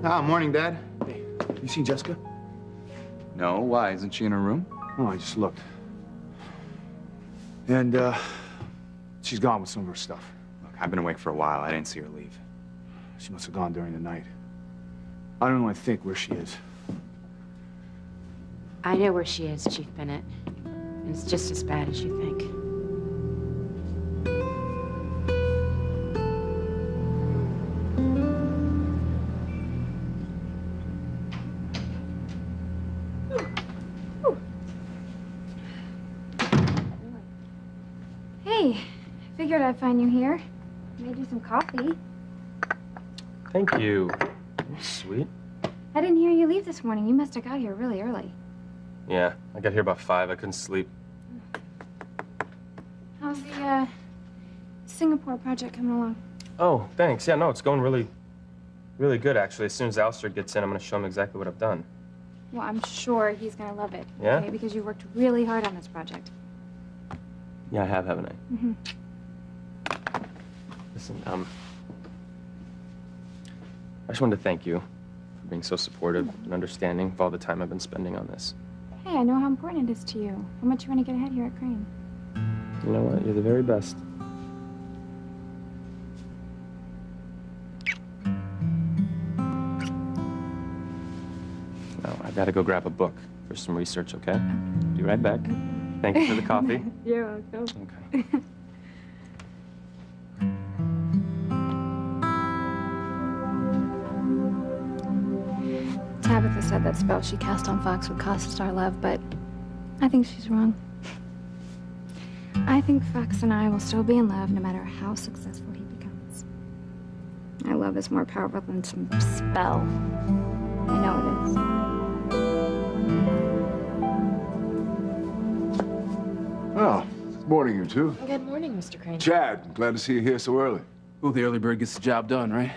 Ah, morning, Dad. Hey, you seen Jessica? No, why? Isn't she in her room? Oh, I just looked. And, she's gone with some of her stuff. Look, I've been awake for a while. I didn't see her leave. She must have gone during the night. I don't know, I think, where she is. I know where she is, Chief Bennett. And it's just as bad as you think. Hey, figured I'd find you here. Made you some coffee. Thank you. That's sweet. I didn't hear you leave this morning. You must have got here really early. Yeah, I got here about 5. I couldn't sleep. How's the, Singapore project coming along? Oh, thanks. Yeah, no, it's going really good, actually. As soon as Alistair gets in, I'm going to show him exactly what I've done. Well, I'm sure he's gonna love it. Yeah? Okay, because you worked really hard on this project. Yeah, I have, haven't I? Mm-hmm. Listen, I just wanted to thank you for being so supportive and understanding of all the time I've been spending on this. Hey, I know how important it is to you. How much you want to get ahead here at Crane. You know what? You're the very best. Now, I've got to go grab a book for some research, okay? Be right back. Thank you for the coffee. You're welcome. Okay. Tabitha said that spell she cast on Fox would cost us our love, but I think she's wrong. I think Fox and I will still be in love no matter how successful he becomes. Our love is more powerful than some spell. I know it is. Oh, good morning, you two. Good morning, Mr. Crane. Chad, glad to see you here so early. Well, the early bird gets the job done, right?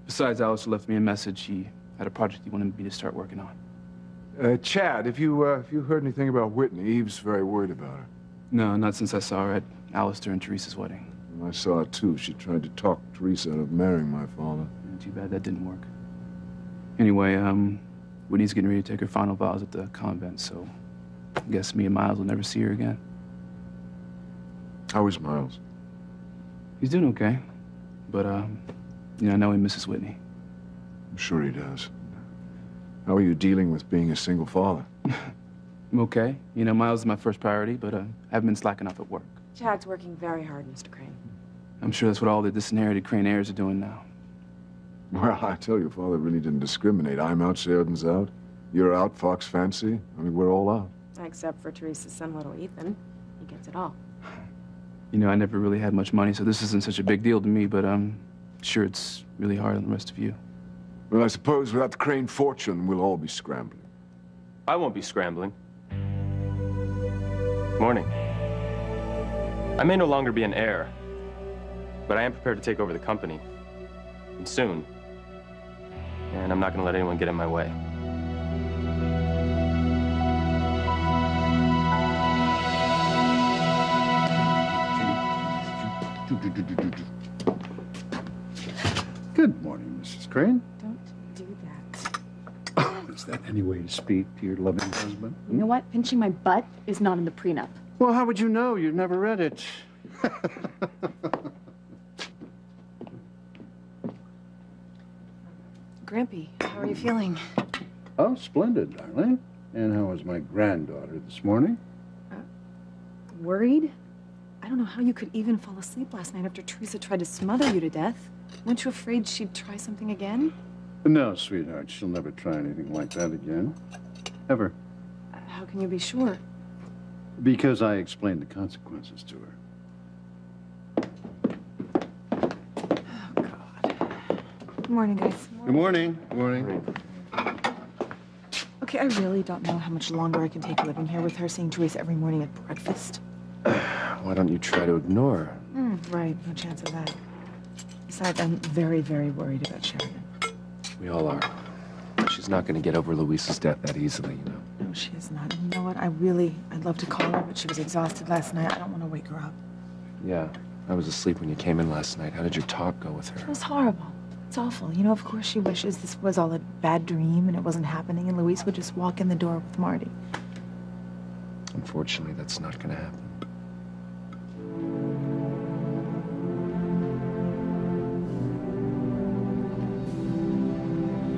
Besides, Alistair left me a message. He had a project he wanted me to start working on. Chad, if you heard anything about Whitney, Eve's very worried about her. No, not since I saw her at Alistair and Teresa's wedding. I saw it too. She tried to talk Teresa out of marrying my father. Too bad that didn't work. Anyway, Whitney's getting ready to take her final vows at the convent, so I guess me and Miles will never see her again. How is Miles? He's doing okay, but, you know, I know he misses Whitney. I'm sure he does. How are you dealing with being a single father? I'm okay. You know, Miles is my first priority, but I haven't been slacking off at work. Chad's working very hard, Mr. Crane. I'm sure that's what all the disinherited Crane heirs are doing now. Well, I tell you, Father really didn't discriminate. I'm out, Sheridan's out. You're out, Fox Fancy. I mean, we're all out. Except for Teresa's son, little Ethan. He gets it all. You know, I never really had much money, so this isn't such a big deal to me, but I'm sure it's really hard on the rest of you. Well, I suppose without the Crane fortune, we'll all be scrambling. I won't be scrambling. Morning. I may no longer be an heir, but I am prepared to take over the company. And soon. And I'm not going to let anyone get in my way. Good morning, Mrs. Crane. Don't do that. Is that any way to speak to your loving husband? You know what? Pinching my butt is not in the prenup. Well, how would you know? You've never read it. Grampy, how are you feeling? Oh, splendid, darling. And how was my granddaughter this morning? Worried? I don't know how you could even fall asleep last night after Teresa tried to smother you to death. Weren't you afraid she'd try something again? No, sweetheart. She'll never try anything like that again. Ever. How can you be sure? Because I explained the consequences to her. Oh, God. Good morning, guys. Good morning. Good morning. Okay, I really don't know how much longer I can take living here with her, seeing Teresa every morning at breakfast. Why don't you try to ignore her? Right, no chance of that. Besides, I'm very, very worried about Sheridan. We all are. She's not going to get over Luisa's death that easily, you know. No, she is not. And you know what? I'd love to call her, but she was exhausted last night. I don't want to wake her up. Yeah, I was asleep when you came in last night. How did your talk go with her? It was horrible. It's awful. You know, of course she wishes this was all a bad dream and it wasn't happening and Luis would just walk in the door with Marty. Unfortunately, that's not gonna happen.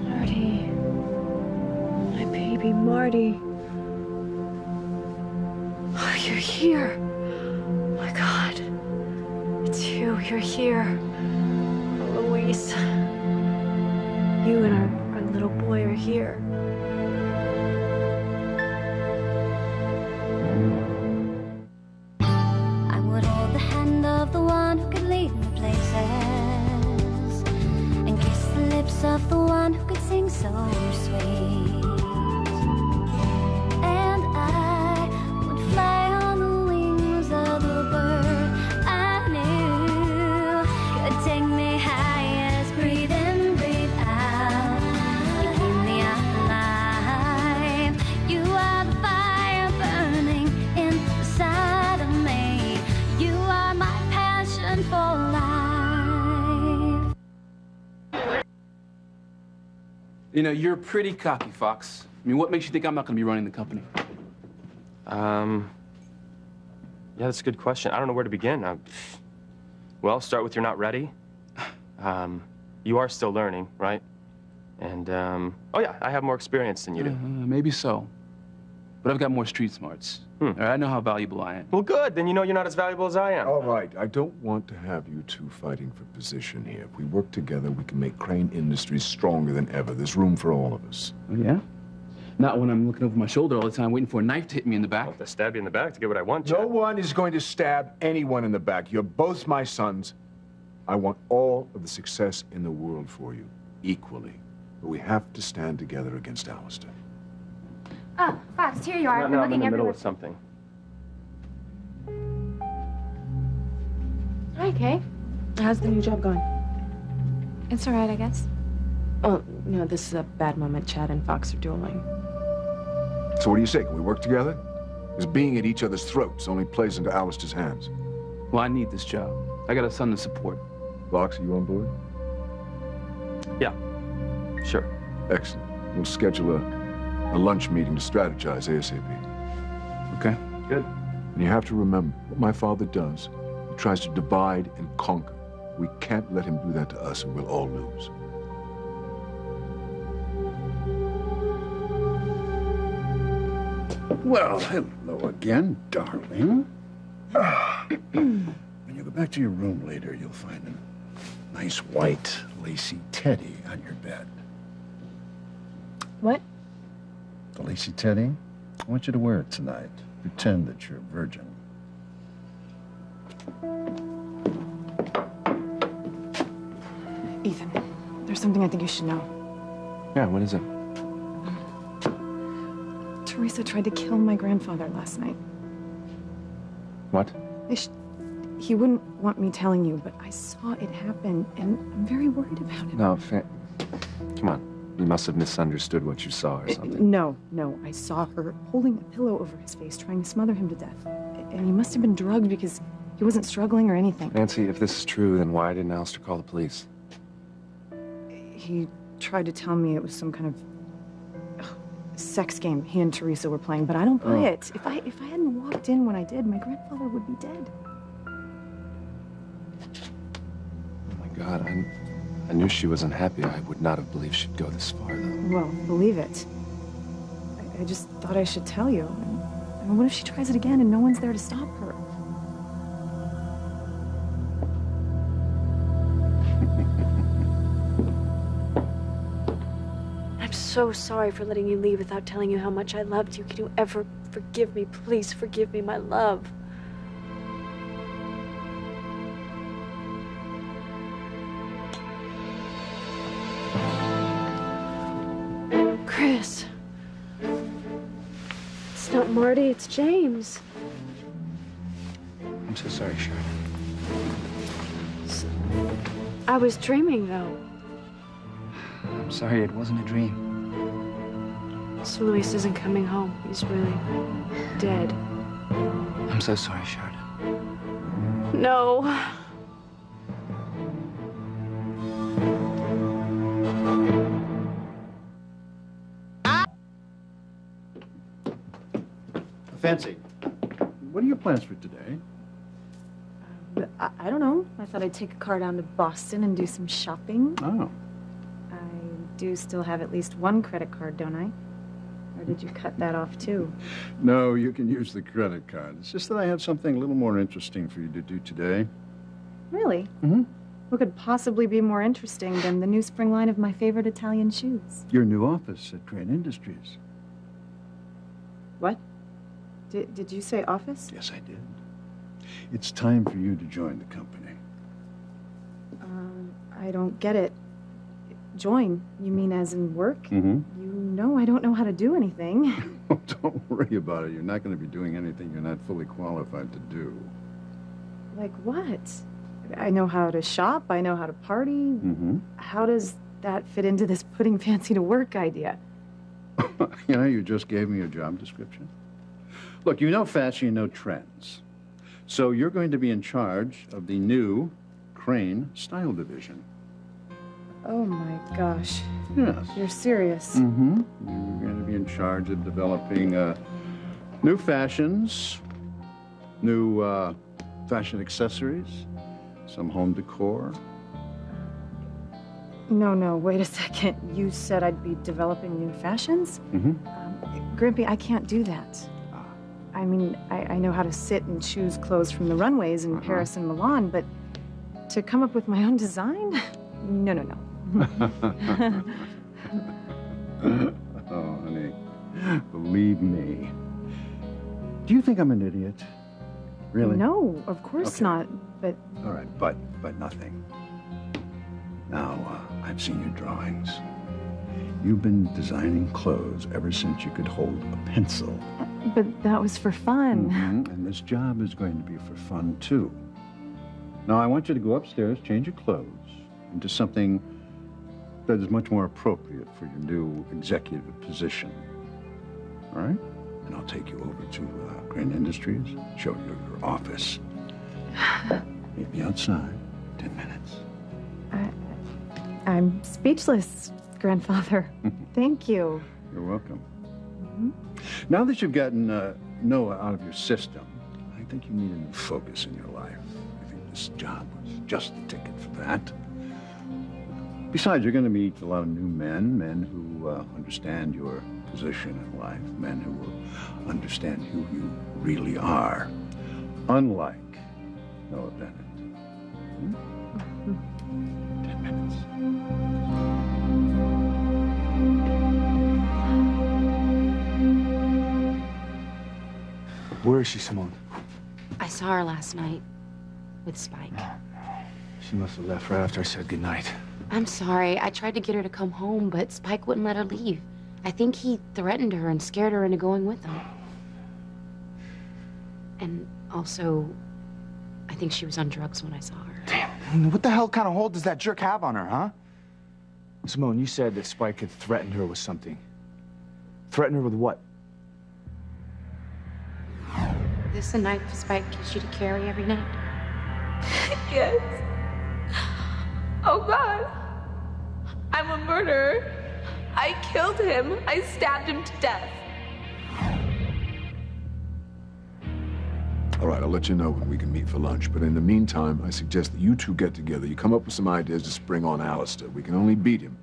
Marty. My baby Marty. Oh, you're here. Oh my God. It's you. You're here. Oh, Luis. You and our little boy are here. I would hold the hand of the one who could lead me places and kiss the lips of the one who could sing so sweet. And I would fly on the wings of the bird I knew could take me highest. Breathe in, breathe out. You keep me alive. You are the fire burning inside of me. You are my passion for life. You know, you're pretty cocky, Fox. I mean, what makes you think I'm not going to be running the company? Yeah, that's a good question. I don't know where to begin. Well, start with you're not ready. You are still learning, right? And, oh yeah, I have more experience than you do. Maybe so. But I've got more street smarts. All right, I know how valuable I am. Well, good. Then you know you're not as valuable as I am. All right, I don't want to have you two fighting for position here. If we work together, we can make Crane Industries stronger than ever. There's room for all of us. Oh, yeah? Not when I'm looking over my shoulder all the time, waiting for a knife to hit me in the back. I'll have to stab you in the back to get what I want, No Chad. one is going to stab anyone in the back. You're both my sons. I want all of the success in the world for you, equally. But we have to stand together against Alistair. Oh, Fox, here you are. I've No, been I'm in looking the middle everywhere. of something. Hi, Kay. How's the new job going? It's all right, I guess. Oh, no, this is a bad moment. Chad and Fox are dueling. So what do you say? Can we work together? Because being at each other's throats only plays into Alistair's hands. Well, I need this job. I got a son to support. Fox, are you on board? Yeah, sure. Excellent. We'll schedule a lunch meeting to strategize ASAP. Okay. Good. And you have to remember what my father does. He tries to divide and conquer. We can't let him do that to us, or we'll all lose. Well, hello again, darling. When you go back to your room later, you'll find a nice white, lacy teddy on your bed. What? The lacy teddy? I want you to wear it tonight. Pretend that you're a virgin. Ethan, there's something I think you should know. Yeah, what is it? Teresa tried to kill my grandfather last night. What? He wouldn't want me telling you, but I saw it happen, and I'm very worried about it. No, come on. You must have misunderstood what you saw or something. No, I saw her holding a pillow over his face, trying to smother him to death. And he must have been drugged because he wasn't struggling or anything. Nancy, if this is true, then why didn't Alistair call the police? He tried to tell me it was some kind of sex game he and Teresa were playing, but I don't buy it. If I hadn't walked in when I did, my grandfather would be dead. Oh my God, I knew she was unhappy. I would not have believed she'd go this far, though. Well, believe it. I just thought I should tell you. I mean, what if she tries it again and no one's there to stop her? I'm so sorry for letting you leave without telling you how much I loved you. Can you ever forgive me? Please forgive me, my love. Chris. It's not Marty, it's James. I'm so sorry, Sharon. I was dreaming, though. I'm sorry, it wasn't a dream. So Luis isn't coming home. He's really dead. I'm so sorry, Sharon. No. Fancy, what are your plans for today? I don't know. I thought I'd take a car down to Boston and do some shopping. Oh. I do still have at least one credit card, don't I? Or did you cut that off too? No, you can use the credit card. It's just that I have something a little more interesting for you to do today. Really? Mm-hmm. What could possibly be more interesting than the new spring line of my favorite Italian shoes? Your new office at Crane Industries. What? Did you say office? Yes, I did. It's time for you to join the company. I don't get it. Join? You mean as in work? Mm-hmm. You know I don't know how to do anything. Oh, don't worry about it. You're not going to be doing anything you're not fully qualified to do. Like what? I know how to shop. I know how to party. Mm-hmm. How does that fit into this putting fancy to work idea? You know, you just gave me a job description. Look, you know fashion, you know trends. So you're going to be in charge of the new Crane Style Division. Oh my gosh. Yes. You're serious? Mm-hmm. You're going to be in charge of developing new fashions, new fashion accessories, some home decor. No, wait a second. You said I'd be developing new fashions? Mm-hmm. Grimpy, I can't do that. I mean, I know how to sit and choose clothes from the runways in Paris and Milan, but to come up with my own design? No. Oh, honey, believe me. Do you think I'm an idiot? Really? No, of course Okay. not, but... All right, but nothing. Now, I've seen your drawings. You've been designing clothes ever since you could hold a pencil. But that was for fun. Mm-hmm. And this job is going to be for fun, too. Now, I want you to go upstairs, change your clothes into something that is much more appropriate for your new executive position. All right? And I'll take you over to Crane Industries, show you your office. Meet me outside, 10 minutes. I'm speechless, Grandfather. Thank you. You're welcome. Now that you've gotten Noah out of your system, I think you need a new focus in your life. I think this job was just the ticket for that. Besides, you're going to meet a lot of new men who understand your position in life, men who will understand who you really are, unlike Noah Bennett. 10 minutes. Where is she, Simone? I saw her last night with Spike. She must have left right after I said goodnight. I'm sorry. I tried to get her to come home, but Spike wouldn't let her leave. I think he threatened her and scared her into going with him. And also, I think she was on drugs when I saw her. Damn. What the hell kind of hold does that jerk have on her, huh? Simone, you said that Spike had threatened her with something. Threatened her with what? Is this the knife Spike gives you to carry every night? Yes. Oh, God. I'm a murderer. I killed him. I stabbed him to death. All right, I'll let you know when we can meet for lunch. But in the meantime, I suggest that you two get together. You come up with some ideas to spring on Alistair. We can only beat him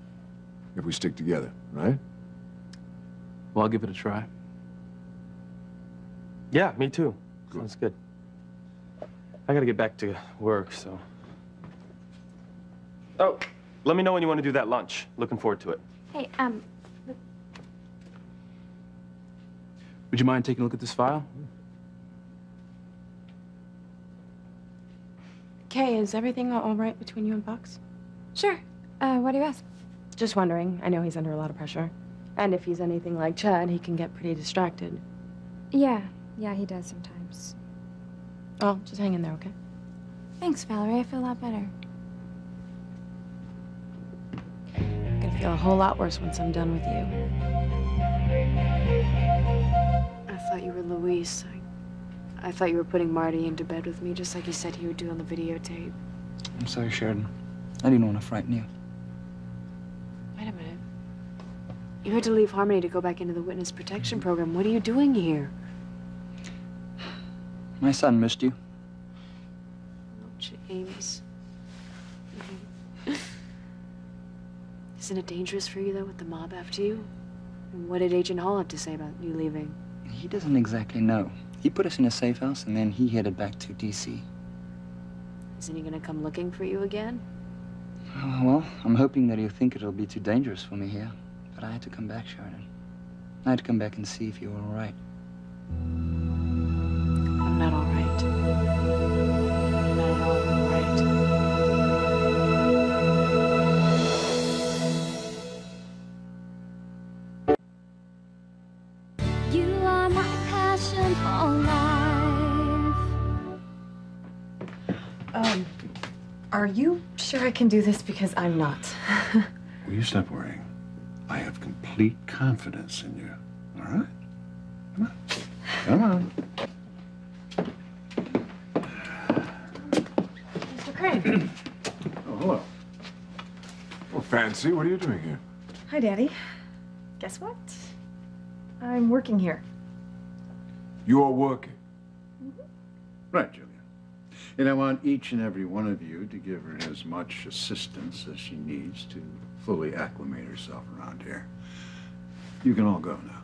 if we stick together, right? Well, I'll give it a try. Yeah, me too. Sounds good. I gotta get back to work, so... Oh, let me know when you want to do that lunch. Looking forward to it. Hey, Would you mind taking a look at this file? Kay, is everything all right between you and Bucks? sure. What do you ask? Just wondering. I know he's under a lot of pressure. And if he's anything like Chad, he can get pretty distracted. Yeah, he does sometimes. Oh, just hang in there, okay? Thanks, Valerie. I feel a lot better. I'm gonna feel a whole lot worse once I'm done with you. I thought you were Luis. I thought you were putting Marty into bed with me, just like you said he would do on the videotape. I'm sorry, Sheridan. I didn't want to frighten you. Wait a minute. You had to leave Harmony to go back into the witness protection program. What are you doing here? My son missed you. Oh, James. Isn't it dangerous for you, though, with the mob after you? And what did Agent Hall have to say about you leaving? He doesn't exactly know. He put us in a safe house, and then he headed back to D.C. Isn't he gonna come looking for you again? Well, I'm hoping that he'll think it'll be too dangerous for me here. But I had to come back, Sheridan. I had to come back and see if you were all right. I'm not all right. I'm not at all all right. You are my passion for life. Are you sure I can do this? Because I'm not. Will you stop worrying? I have complete confidence in you. All right? Come on. Come on. Mr. Crane. Oh, hello. Well, Fancy, what are you doing here? Hi, Daddy. Guess what? I'm working here. You are working. Right, Julia. And I want each and every one of you to give her as much assistance as she needs to fully acclimate herself around here. You can all go now.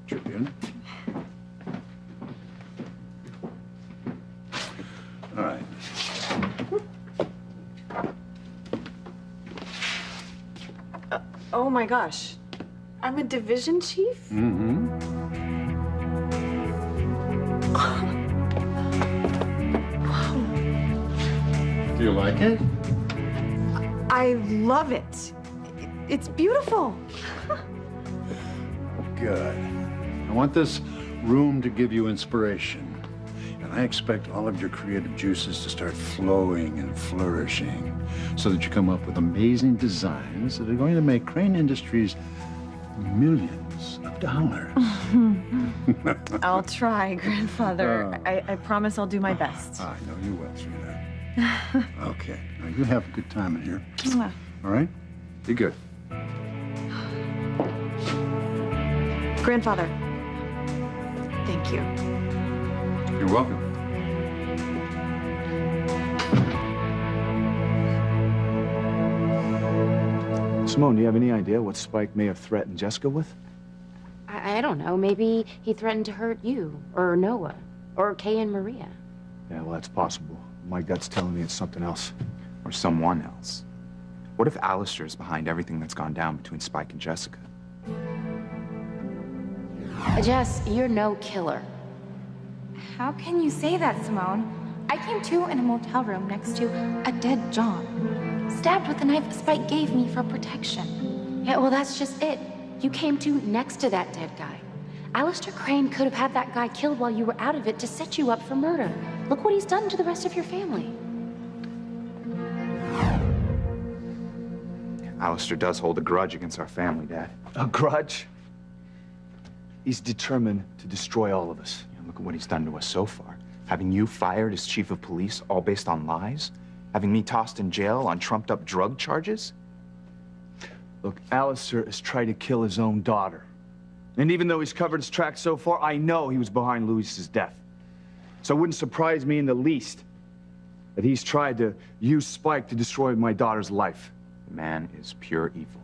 Julia. All right. Oh my gosh. I'm a division chief? Mm-hmm. Wow. Do you like it? I love it. It's beautiful. Good. I want this room to give you inspiration. And I expect all of your creative juices to start flowing and flourishing so that you come up with amazing designs that are going to make Crane Industries millions of dollars. I'll try, Grandfather. I promise I'll do my best. I know you will, sweetheart. Okay. Now, you have a good time in here. Mwah. All right? Be good. Grandfather, thank you. You're welcome. Simone, do you have any idea what Spike may have threatened Jessica with? I don't know. Maybe he threatened to hurt you, or Noah, or Kay and Maria. Yeah, well, that's possible. My gut's telling me it's something else. Or someone else. What if Alistair's behind everything that's gone down between Spike and Jessica? Jess, you're no killer. How can you say that, Simone? I came to in a motel room next to a dead John. Stabbed with the knife Spike gave me for protection. Yeah, well, that's just it. You came to next to that dead guy. Alistair Crane could have had that guy killed while you were out of it to set you up for murder. Look what he's done to the rest of your family. Alistair does hold a grudge against our family, Dad. A grudge? He's determined to destroy all of us. Look at what he's done to us so far. Having you fired as chief of police, all based on lies? Having me tossed in jail on trumped-up drug charges? Look, Alistair has tried to kill his own daughter. And even though he's covered his tracks so far, I know he was behind Luis's death. So it wouldn't surprise me in the least that he's tried to use Spike to destroy my daughter's life. The man is pure evil.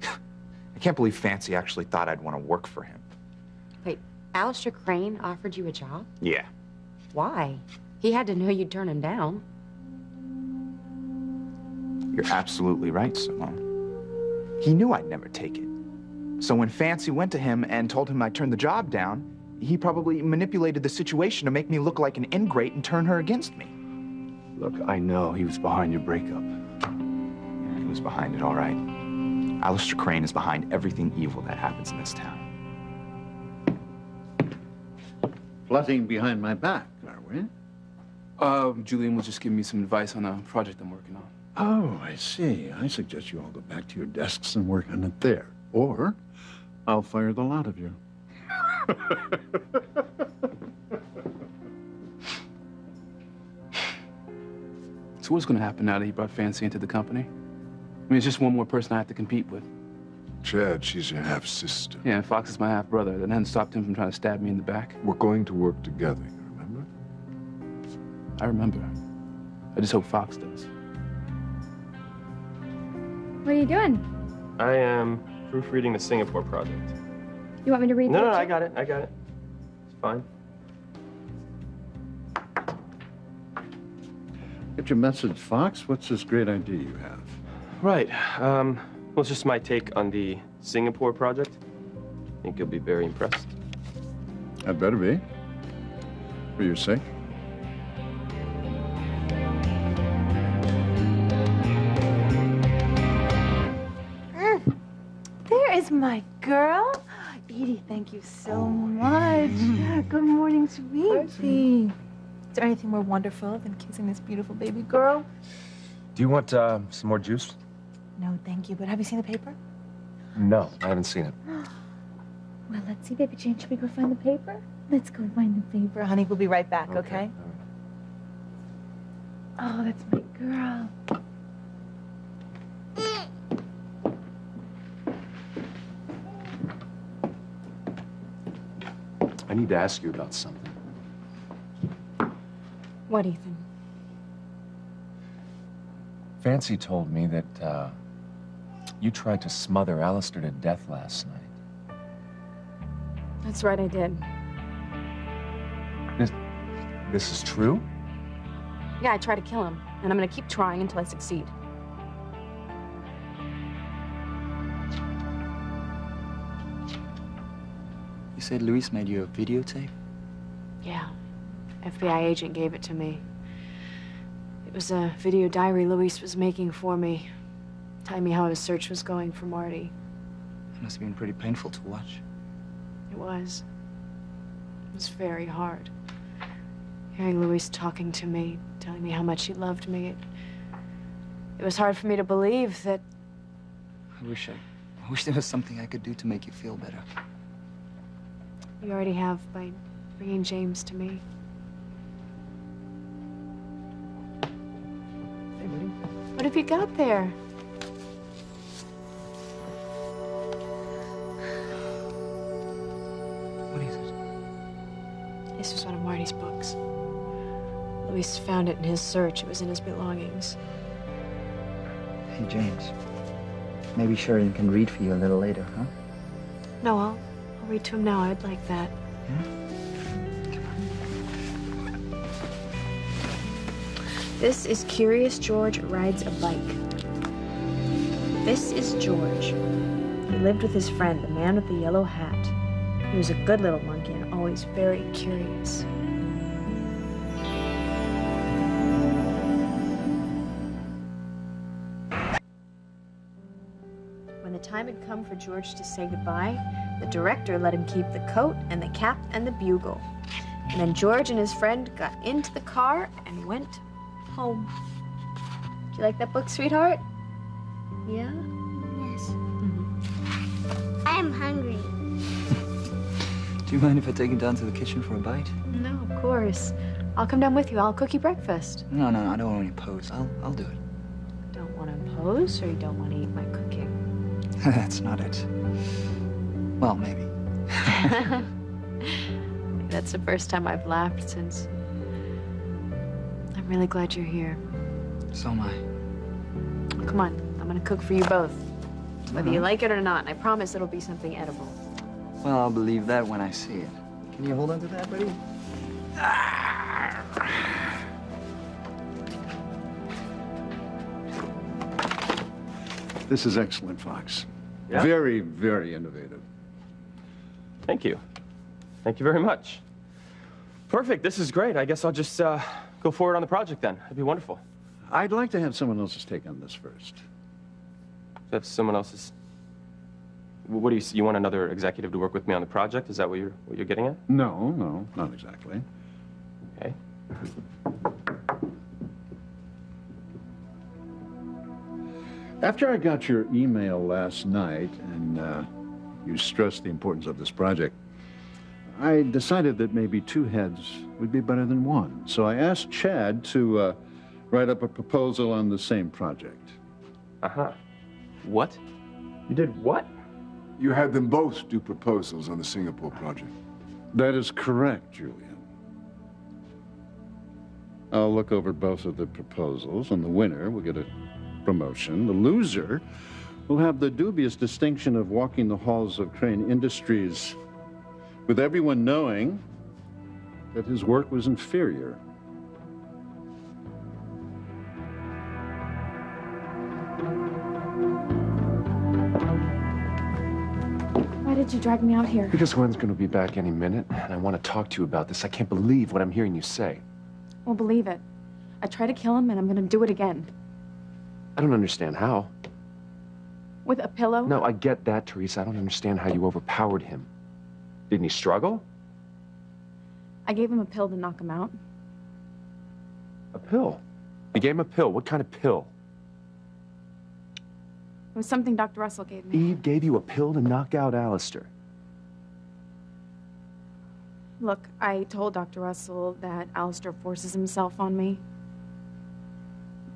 I can't believe Fancy actually thought I'd want to work for him. Wait, Alistair Crane offered you a job? Yeah. Why? He had to know you'd turn him down. You're absolutely right, Simone. He knew I'd never take it. So when Fancy went to him and told him I'd turn the job down, he probably manipulated the situation to make me look like an ingrate and turn her against me. Look, I know he was behind your breakup. Yeah, he was behind it, all right. Alistair Crane is behind everything evil that happens in this town. Plotting behind my back, are we? Julian was just giving me some advice on a project I'm working on. Oh, I see. I suggest you all go back to your desks and work on it there. Or I'll fire the lot of you. So what's going to happen now that he brought Fancy into the company? I mean, it's just one more person I have to compete with. Chad, she's your half-sister. Yeah, Fox is my half-brother. That hasn't stopped him from trying to stab me in the back. We're going to work together, you remember? I remember. I just hope Fox does. What are you doing? I am proofreading the Singapore project. You want me to read No, through no, it I too? got it. I got it. It's fine. Get your message, Fox. What's this great idea you have? Right. Well, it's just my take on the Singapore project. I think you'll be very impressed. I'd better be. For your sake. There is my girl. Edie, thank you so much. Good morning, sweetie. Is there anything more wonderful than kissing this beautiful baby girl? Do you want some more juice? No, thank you. But have you seen the paper? No, I haven't seen it. Well, let's see, baby Jane. Should we go find the paper? Let's go find the paper. Honey, we'll be right back, okay? Oh, that's my girl. I need to ask you about something. What, Ethan? Fancy told me that you tried to smother Alistair to death last night. That's right, I did. This is true? Yeah, I tried to kill him, and I'm gonna keep trying until I succeed. You said Luis made you a videotape? Yeah. FBI agent gave it to me. It was a video diary Luis was making for me, telling me how his search was going for Marty. It must have been pretty painful to watch. It was. It was very hard. Hearing Luis talking to me, telling me how much he loved me, it was hard for me to believe that... I wish there was something I could do to make you feel better. You already have by bringing James to me. Hey, buddy. What have you got there? What is it? This was one of Marty's books. Luis found it in his search. It was in his belongings. Hey, James. Maybe Sheridan can read for you a little later, huh? No, I'll read to him now. I'd like that. This is Curious George Rides a Bike. This is George. He lived with his friend, the man with the yellow hat. He was a good little monkey and always very curious. When the time had come for George to say goodbye, the director let him keep the coat and the cap and the bugle. And then George and his friend got into the car and went home. Do you like that book, sweetheart? Yeah? Yes. I am hungry. Do you mind if I take you down to the kitchen for a bite? No, of course. I'll come down with you. I'll cook you breakfast. No, I don't want any pose. I'll do it. Don't want to impose, or you don't want to eat my cooking? That's not it. Well, maybe. That's the first time I've laughed since. I'm really glad you're here. So am I. Come on, I'm gonna cook for you both. Whether you like it or not, and I promise it'll be something edible. Well, I'll believe that when I see it. Can you hold on to that, buddy? This is excellent, Fox. Yeah? Very, very innovative. Thank you. Thank you very much. Perfect. This is great. I guess I'll just go forward on the project then. It'd be wonderful. I'd like to have someone else's take on this first. That's someone else's. What do you want another executive to work with me on the project? Is that what you're getting at? No, not exactly. Okay. After I got your email last night and you stressed the importance of this project, I decided that maybe two heads would be better than one. So I asked Chad to write up a proposal on the same project. Uh-huh. What? You did what? You had them both do proposals on the Singapore project. That is correct, Julian. I'll look over both of the proposals, and the winner will get a promotion. The loser will have the dubious distinction of walking the halls of Crane Industries with everyone knowing that his work was inferior. Why did you drag me out here? Because Gwen's going to be back any minute, and I want to talk to you about this. I can't believe what I'm hearing you say. Well, believe it. I tried to kill him, and I'm gonna do it again. I don't understand how. With a pillow? No, I get that, Teresa. I don't understand how you overpowered him. Didn't he struggle? I gave him a pill to knock him out. A pill? You gave him a pill? What kind of pill? It was something Dr. Russell gave me. Eve gave you a pill to knock out Alistair. Look, I told Dr. Russell that Alistair forces himself on me.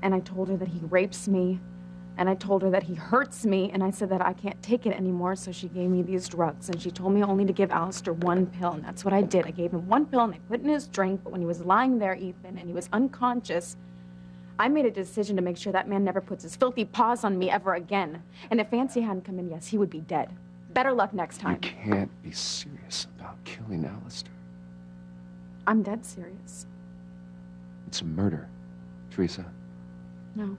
And I told her that he rapes me. And I told her that he hurts me. And I said that I can't take it anymore, so she gave me these drugs. And she told me only to give Alistair one pill, and that's what I did. I gave him one pill, and I put it in his drink. But when he was lying there, Ethan, and he was unconscious, I made a decision to make sure that man never puts his filthy paws on me ever again. And if Fancy hadn't come in, yes, he would be dead. Better luck next time. You can't be serious about killing Alistair. I'm dead serious. It's a murder, Teresa. No.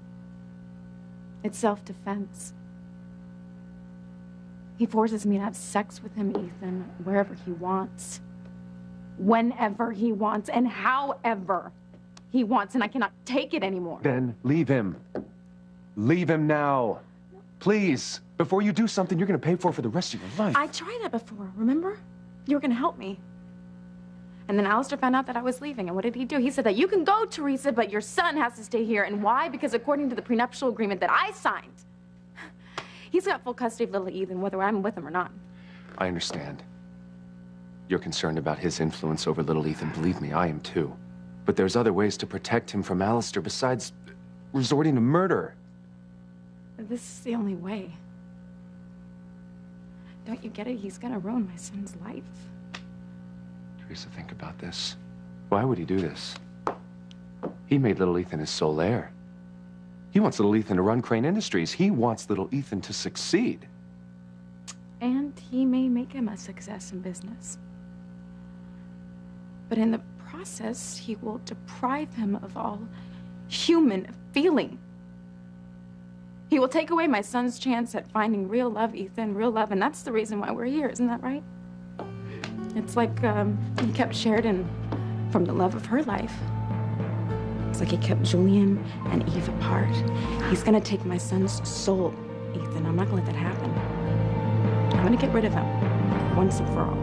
It's self-defense. He forces me to have sex with him, Ethan, wherever he wants. Whenever he wants, and however he wants, and I cannot take it anymore. Then leave him. Leave him now. Please. Before you do something you're going to pay for the rest of your life. I tried that before, remember? You were going to help me. And then Alistair found out that I was leaving, and what did he do? He said that you can go, Teresa, but your son has to stay here. And why? Because according to the prenuptial agreement that I signed, he's got full custody of little Ethan, whether I'm with him or not. I understand. You're concerned about his influence over little Ethan. Believe me, I am too. But there's other ways to protect him from Alistair besides resorting to murder. This is the only way. Don't you get it? He's gonna ruin my son's life. Teresa, think about this. Why would he do this? He made little Ethan his sole heir. He wants little Ethan to run Crane Industries. He wants little Ethan to succeed. And he may make him a success in business. But in the process, he will deprive him of all human feeling. He will take away my son's chance at finding real love, Ethan, real love, and that's the reason why we're here, isn't that right? It's like he kept Sheridan from the love of her life. It's like he kept Julian and Eve apart. He's gonna take my son's soul, Ethan. I'm not gonna let that happen. I'm gonna get rid of him once and for all.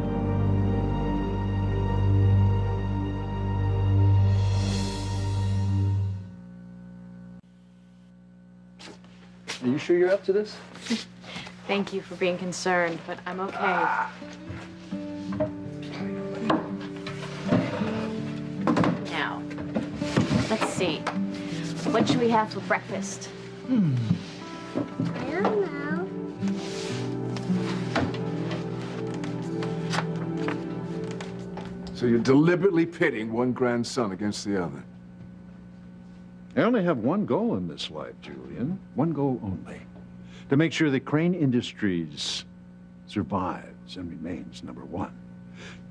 Are you sure you're up to this? Thank you for being concerned, but I'm okay. Now, let's see. What should we have for breakfast? I don't know. So you're deliberately pitting one grandson against the other. I only have one goal in this life, Julian. One goal only. To make sure that Crane Industries survives and remains number one.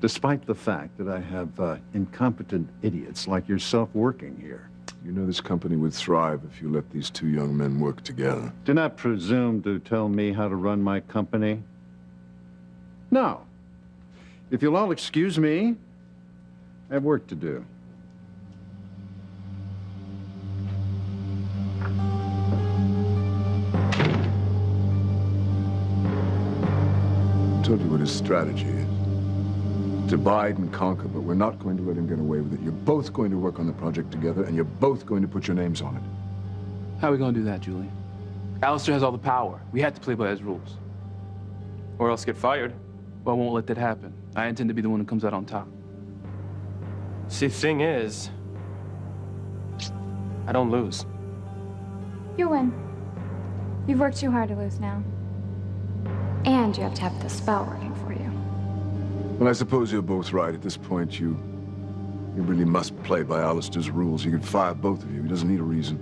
Despite the fact that I have incompetent idiots like yourself working here. You know this company would thrive if you let these two young men work together. Do not presume to tell me how to run my company. No. If you'll all excuse me, I have work to do. I told you what his strategy is. Divide and conquer, but we're not going to let him get away with it. You're both going to work on the project together, and you're both going to put your names on it. How are we gonna do that, Julian? Alistair has all the power. We have to play by his rules. Or else get fired. But I won't let that happen. I intend to be the one who comes out on top. See, the thing is, I don't lose. You win. You've worked too hard to lose now. And you have to have the spell working for you. Well, I suppose you're both right. At this point, you really must play by Alistair's rules. He could fire both of you. He doesn't need a reason.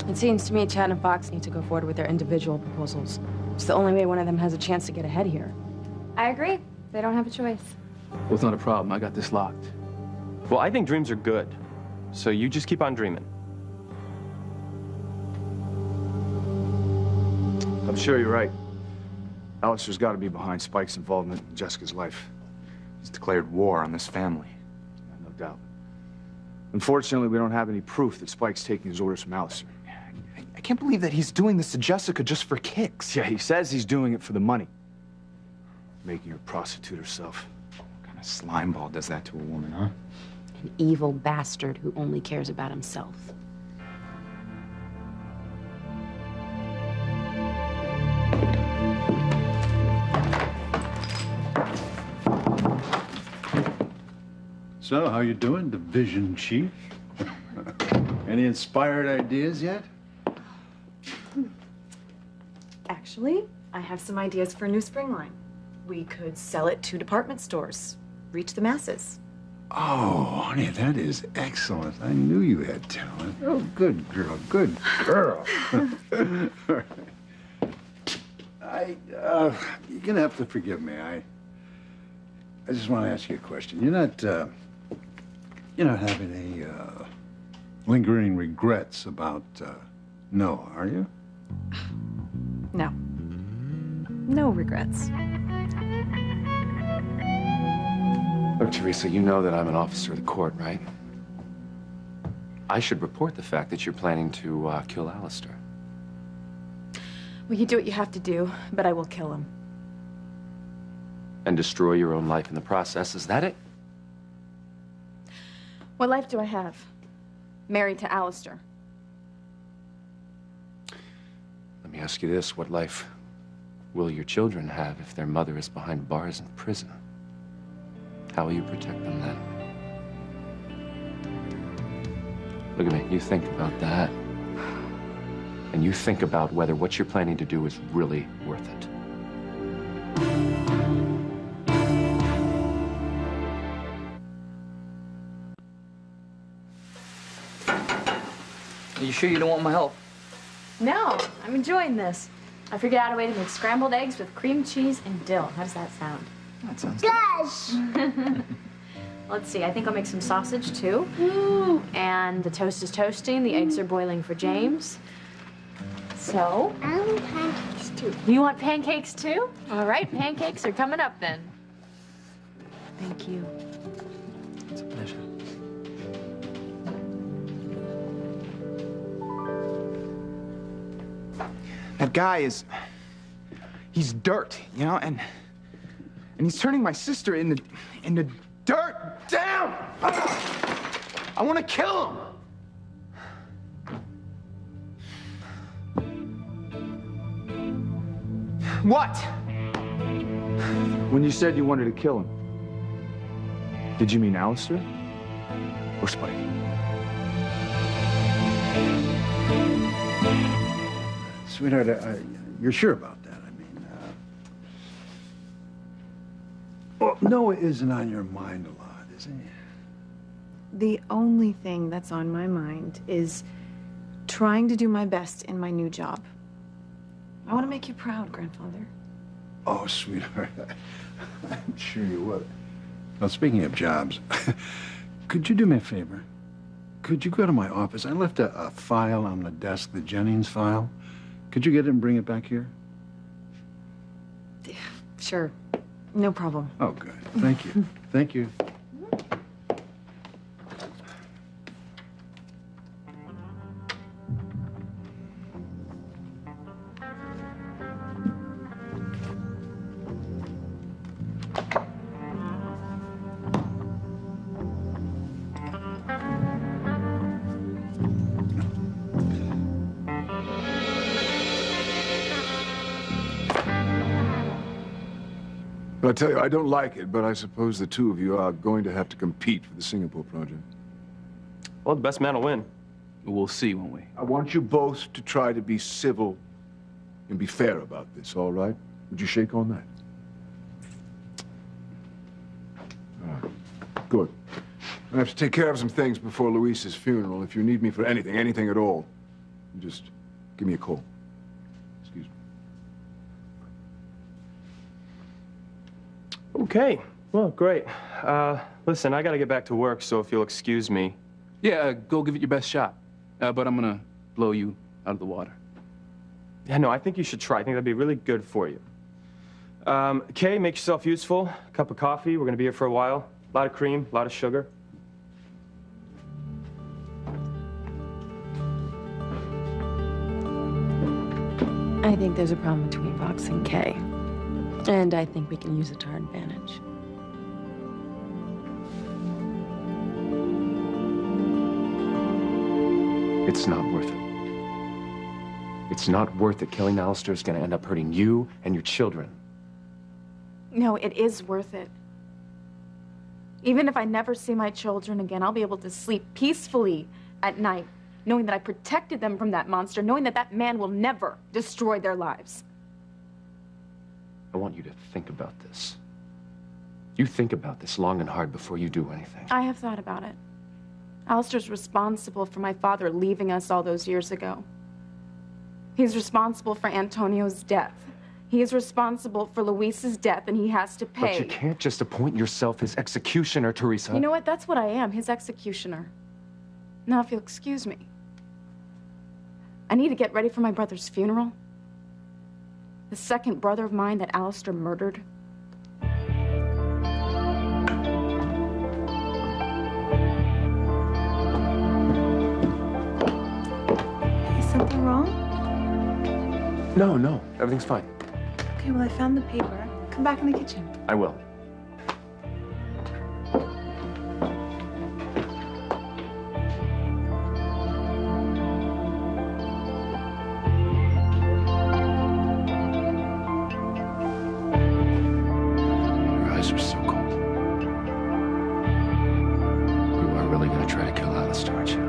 It seems to me Chad and Fox need to go forward with their individual proposals. It's the only way one of them has a chance to get ahead here. I agree. They don't have a choice. Well, it's not a problem. I got this locked. Well, I think dreams are good. So you just keep on dreaming. I'm sure you're right. Alistair's got to be behind Spike's involvement in Jessica's life. He's declared war on this family. No doubt. Unfortunately, we don't have any proof that Spike's taking his orders from Alistair. I can't believe that he's doing this to Jessica just for kicks. Yeah, he says he's doing it for the money. Making her prostitute herself. What kind of slimeball does that to a woman, huh? An evil bastard who only cares about himself. So, how you doing, Division Chief? Any inspired ideas yet? Actually, I have some ideas for a new spring line. We could sell it to department stores, reach the masses. Oh, honey, that is excellent. I knew you had talent. Oh, good girl, good girl. You're gonna have to forgive me. I just want to ask you a question. You're not having any lingering regrets about Noah, are you? No. No regrets. Look, Teresa, you know that I'm an officer of the court, right? I should report the fact that you're planning to kill Alistair. Well, you do what you have to do, but I will kill him. And destroy your own life in the process, is that it? What life do I have? Married to Alistair. Let me ask you this, what life will your children have if their mother is behind bars in prison? How will you protect them then? Look at me, you think about that. And you think about whether what you're planning to do is really worth it. Are you sure you don't want my help? No, I'm enjoying this. I figured out a way to make scrambled eggs with cream cheese and dill. How does that sound? That sounds good. Let's see, I think I'll make some sausage too. And the toast is toasting, the eggs are boiling for James. So, I want pancakes too. You want pancakes too? All right, pancakes are coming up then. Thank you. It's a pleasure. That guy he's dirt, you know, and he's turning my sister into dirt. Damn! I want to kill him. What? When you said you wanted to kill him, did you mean Alistair or Spike? Sweetheart, you're sure about that? I mean, well, Noah isn't on your mind a lot, is he? The only thing that's on my mind is trying to do my best in my new job. I want to make you proud, grandfather. Oh, sweetheart, I'm sure you would. Well, speaking of jobs, could you do me a favor? Could you go to my office? I left a file on the desk, the Jennings file. Could you get it and bring it back here? Sure. No problem. Oh, good. Thank you. Thank you. But I tell you, I don't like it, but I suppose the two of you are going to have to compete for the Singapore project. Well, the best man will win. We'll see, won't we? I want you both to try to be civil and be fair about this, all right? Would you shake on that? Good. I have to take care of some things before Luis's funeral. If you need me for anything, anything at all, you just give me a call. Excuse me. Okay. Well, great. Listen, I gotta get back to work, so if you'll excuse me. Yeah, go give it your best shot. But I'm gonna blow you out of the water. Yeah, no, I think you should try. I think that'd be really good for you. Kay, make yourself useful. Cup of coffee. We're gonna be here for a while. A lot of cream, a lot of sugar. I think there's a problem between Vox and Kay. And I think we can use it to our advantage. It's not worth it. It's not worth it. Killing Alistair is going to end up hurting you and your children. No, it is worth it. Even if I never see my children again, I'll be able to sleep peacefully at night, knowing that I protected them from that monster, knowing that that man will never destroy their lives. I want you to think about this. You think about this long and hard before you do anything. I have thought about it. Alistair's responsible for my father leaving us all those years ago. He's responsible for Antonio's death. He is responsible for Luis's death, and he has to pay. But you can't just appoint yourself his executioner, Teresa. You know what? That's what I am, his executioner. Now, if you'll excuse me, I need to get ready for my brother's funeral. The second brother of mine that Alistair murdered. Is something wrong? No, everything's fine. Okay, well, I found the paper. Come back in the kitchen. I will. Your eyes are so cold. You are really going to try to kill Alistair, aren't you?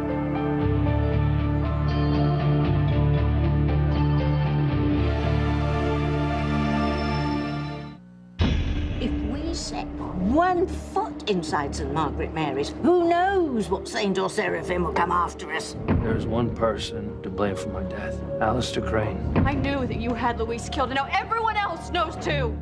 Set one foot inside St. Margaret Mary's, who knows what saint or seraphim will come after us. There's one person to blame for my death, Alistair Crane. I knew that you had Luis killed, and now everyone else knows too.